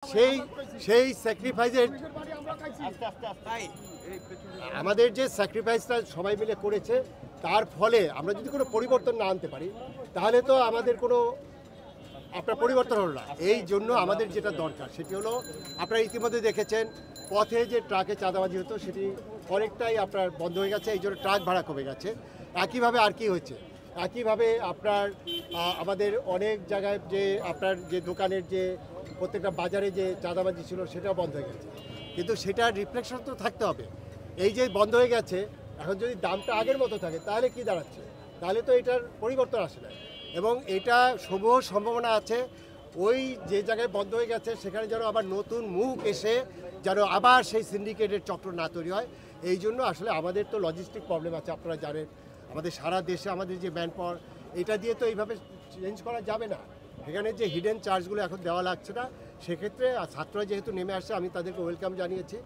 সেই সেই স্যাক্রিফাইসের আমাদের যে স্যাক্রিফাইসটা সবাই মিলে করেছে তার ফলে আমরা যদি কোনো পরিবর্তন না আনতে পারি তাহলে তো আমাদের কোনো আপনার পরিবর্তন হলো না। এই জন্য আমাদের যেটা দরকার সেটি হলো আপনারা ইতিমধ্যে দেখেছেন পথে যে ট্রাকে চাঁদাবাজি হতো সেটি অনেকটাই আপনার বন্ধ হয়ে গেছে, এই জন্য ট্রাক ভাড়া কমে গেছে। একইভাবে আর কি হয়েছে, একইভাবে আপনার আমাদের অনেক জায়গায় যে আপনার যে দোকানের যে প্রত্যেকটা বাজারে যে চাঁদাবাজি ছিল সেটাও বন্ধ হয়ে গেছে, কিন্তু সেটার রিফ্লেকশন তো থাকতে হবে। এই যে বন্ধ হয়ে গেছে এখন যদি দামটা আগের মতো থাকে তাহলে কি দাঁড়াচ্ছে, তাহলে তো এটার পরিবর্তন আসে না। এবং এটা সমূহ সম্ভাবনা আছে ওই যে জায়গায় বন্ধ হয়ে গেছে সেখানে যেন আবার নতুন মুখ এসে যেন আবার সেই সিন্ডিকেটের চক্র না তৈরি হয়। এই জন্য আসলে আমাদের তো লজিস্টিক প্রবলেম আছে, আপনারা জানেন আমাদের সারা দেশে আমাদের যে ম্যান পাওয়ার এটা দিয়ে তো এইভাবে চেঞ্জ করা যাবে না। এখানে যে হিডেন চার্জগুলো এখন দেওয়া লাগছে না, সেক্ষেত্রে ছাত্ররা যেহেতু নেমে আসছে আমি তাদেরকে ওয়েলকাম জানিয়েছি।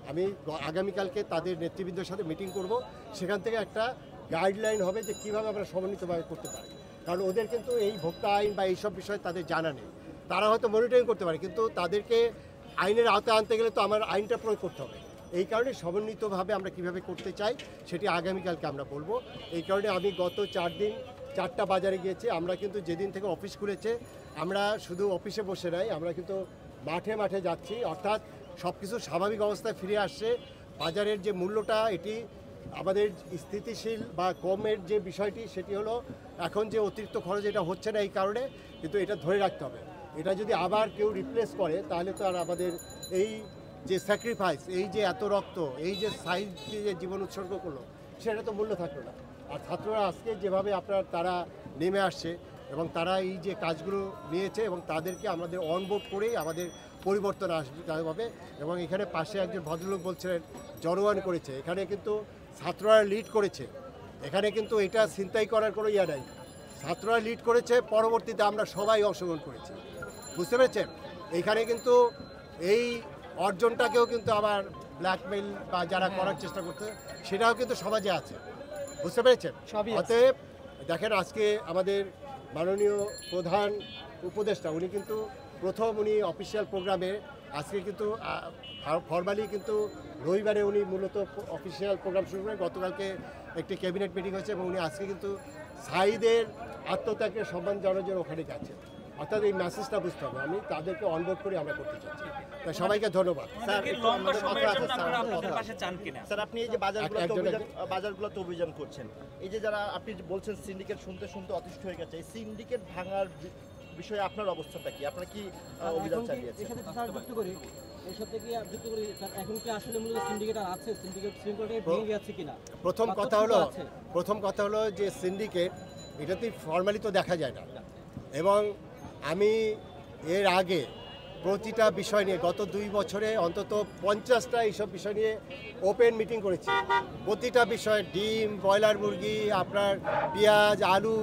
আমি আগামীকালকে তাদের নেতৃবৃন্দের সাথে মিটিং করব, সেখান থেকে একটা গাইডলাইন হবে যে কীভাবে আমরা সমন্বিতভাবে করতে পারি। কারণ ওদের কিন্তু এই ভোক্তা আইন বা এইসব বিষয়ে তাদের জানা নেই। তারা হয়তো মনিটরিং করতে পারে কিন্তু তাদেরকে আইনের আওতায় আনতে গেলে তো আমার আইনটা প্রয়োগ করতে হবে। এই কারণে সমন্বিতভাবে আমরা কিভাবে করতে চাই সেটি আগামীকালকে আমরা বলবো। এই কারণে আমি গত 4 দিন 4টা বাজারে গিয়েছি। আমরা কিন্তু যেদিন থেকে অফিস খুলেছে আমরা শুধু অফিসে বসে নাই, আমরা কিন্তু মাঠে মাঠে যাচ্ছি, অর্থাৎ সব কিছু স্বাভাবিক অবস্থায় ফিরে আসছে। বাজারের যে মূল্যটা এটি আমাদের স্থিতিশীল বা কমের যে বিষয়টি সেটি হলো এখন যে অতিরিক্ত খরচ এটা হচ্ছে না এই কারণে, কিন্তু এটা ধরে রাখতে হবে। এটা যদি আবার কেউ রিপ্লেস করে তাহলে তো আর আমাদের এই যে স্যাক্রিফাইস, এই যে এত রক্ত, এই যে সাইজ যে জীবন উৎসর্গ করলো সেটা তো মূল্য থাকলো না। আর ছাত্ররা আজকে যেভাবে আপনার তারা নেমে আসছে এবং তারা এই যে কাজগুলো নিয়েছে এবং তাদেরকে আমাদের অনবোর্ড করেই আমাদের পরিবর্তন আসবে হবে। এবং এখানে পাশে একজন ভদ্রলোক বলছিলেন জনগণ করেছে, এখানে কিন্তু ছাত্ররা লিড করেছে, এখানে কিন্তু এটা ছিনতাই করার কোনো ইয়া নাই। ছাত্ররা লিড করেছে, পরবর্তীতে আমরা সবাই অংশগ্রহণ করেছি, বুঝতে পেরেছেন। এইখানে কিন্তু এই অর্জনটাকেও কিন্তু আবার ব্ল্যাকমেইল বা যারা করার চেষ্টা করতে সেটাও কিন্তু সমাজে আছে, বুঝতে পেরেছেন। অতএব দেখেন আজকে আমাদের মাননীয় প্রধান উপদেষ্টা উনি কিন্তু প্রথম উনি অফিসিয়াল প্রোগ্রামে আজকে কিন্তু ফরমালি কিন্তু রবিবারে উনি মূলত অফিসিয়াল প্রোগ্রাম শুরু করেন। গতকালকে একটি ক্যাবিনেট মিটিং হয়েছে এবং উনি আজকে কিন্তু সাইদের আত্মত্যাগের সম্মান জানানোর জন্য ওখানে যাচ্ছেন। অর্থাৎ এই মেসেজটা বুঝতে হবে, আমি তাদেরকে অনবোর্ড করে আমরা করতে চাচ্ছি। তাই সবাইকে ধন্যবাদ। স্যার আপনি এই যে বাজারগুলোতে অভিযান করছেন, এই যে যারা আপনি বলছেন সিন্ডিকেট শুনতে শুনতে অতিষ্ঠ হয়ে গেছে, এই সিন্ডিকেট ভাঙার বিষয়ে আপনার অবস্থানটা কি? আপনারা কি অভিযান চালিয়েছেন? প্রথম কথা হলো যে সিন্ডিকেট এটাতে ফর্মালি তো দেখা যায় না। এবং আমি এর আগে প্রতিটা বিষয় নিয়ে গত 2 বছরে অন্তত 50টা এইসব বিষয় নিয়ে ওপেন মিটিং করেছি। প্রতিটা বিষয় ডিম, ব্রয়লার মুরগি, আপনার পেঁয়াজ, আলু,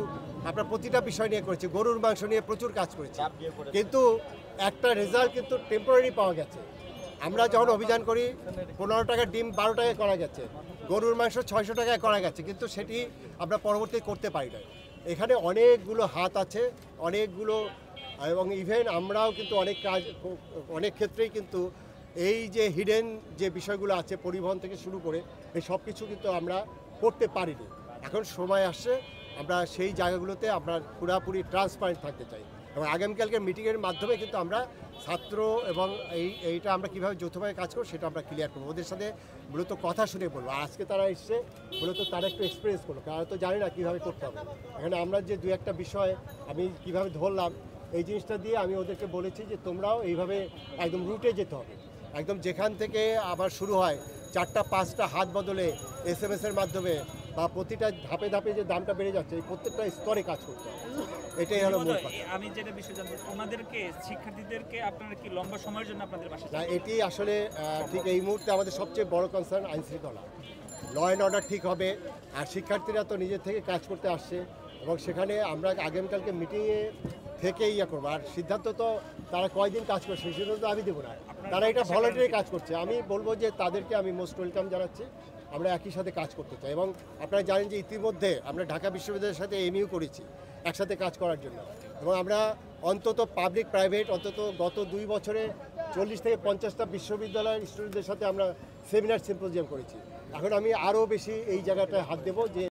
আপনার প্রতিটা বিষয় নিয়ে করেছি। গরুর মাংস নিয়ে প্রচুর কাজ করেছি, কিন্তু একটা রেজাল্ট কিন্তু টেম্পোরারি পাওয়া গেছে। আমরা যখন অভিযান করি 15 টাকার ডিম 12 টাকায় করা গেছে, গরুর মাংস 600 টাকায় করা গেছে, কিন্তু সেটি আমরা পরবর্তীতে করতে পারি না। এখানে অনেকগুলো হাত আছে, অনেকগুলো, এবং ইভেন আমরাও কিন্তু অনেক ক্ষেত্রেই কিন্তু এই যে হিডেন যে বিষয়গুলো আছে পরিবহন থেকে শুরু করে এই সব কিছু কিন্তু আমরা করতে পারিনি। এখন সময় আসছে আমরা সেই জায়গাগুলোতে আমরা পুরোপুরি ট্রান্সপারেন্ট থাকতে চাই এবং আগামীকালকের মিটিংয়ের মাধ্যমে কিন্তু আমরা ছাত্র এবং এইটা আমরা কীভাবে যৌথভাবে কাজ করবো সেটা আমরা ক্লিয়ার করবো। ওদের সাথে মূলত কথা শুনে বলবো। আজকে তারা এসছে মূলত তারা একটু এক্সপিরিয়েন্স করলো, তারা তো জানে না কীভাবে করতে হবে। এখানে আমরা যে 2-1টা বিষয় আমি কীভাবে ধরলাম এই জিনিসটা দিয়ে আমি ওদেরকে বলেছি যে তোমরাও এইভাবে একদম রুটে যেতে হবে, একদম যেখান থেকে আবার শুরু হয় 4টা-5টা হাত বদলে SMS-এর মাধ্যমে বা প্রতিটা ধাপে ধাপে যে দামটা বেড়ে যাচ্ছে এই প্রত্যেকটা স্তরে কাজ করতে হবে। এটাই হলো মূল কথা। আমি যেটা বিষয় জানতে ওনাদেরকে শিক্ষার্থীদেরকে আপনারা কি লম্বা সময়ের জন্য আপনাদের বাসায়? না, এটি আসলে ঠিক এই মুহূর্তে আমাদের সবচেয়ে বড় কনসার্ন আইন শৃঙ্খলা, ল অ্যান্ড অর্ডার ঠিক হবে। আর শিক্ষার্থীরা তো নিজের থেকে কাজ করতে আসছে এবং সেখানে আমরা আগামীকালকে মিটিংয়ে থেকে ইয়ে করবো। আর সিদ্ধান্ত তো তারা কয়দিন কাজ করছে সেই সিদ্ধান্ত আমি দেবো না, তারা এটা ভলান্টারি কাজ করছে। আমি বলবো যে তাদেরকে আমি মোস্ট ওয়েলকাম জানাচ্ছি, আমরা একই সাথে কাজ করতে চাই। এবং আপনারা জানেন যে ইতিমধ্যে আমরা ঢাকা বিশ্ববিদ্যালয়ের সাথে MU করেছি একসাথে কাজ করার জন্য। এবং আমরা অন্তত পাবলিক প্রাইভেট অন্তত গত 2 বছরে 40 থেকে 50টা বিশ্ববিদ্যালয়ের স্টুডেন্টদের সাথে আমরা সেমিনার সিম্পোজিয়াম করেছি। এখন আমি আরও বেশি এই জায়গাটায় হাত দেবো যে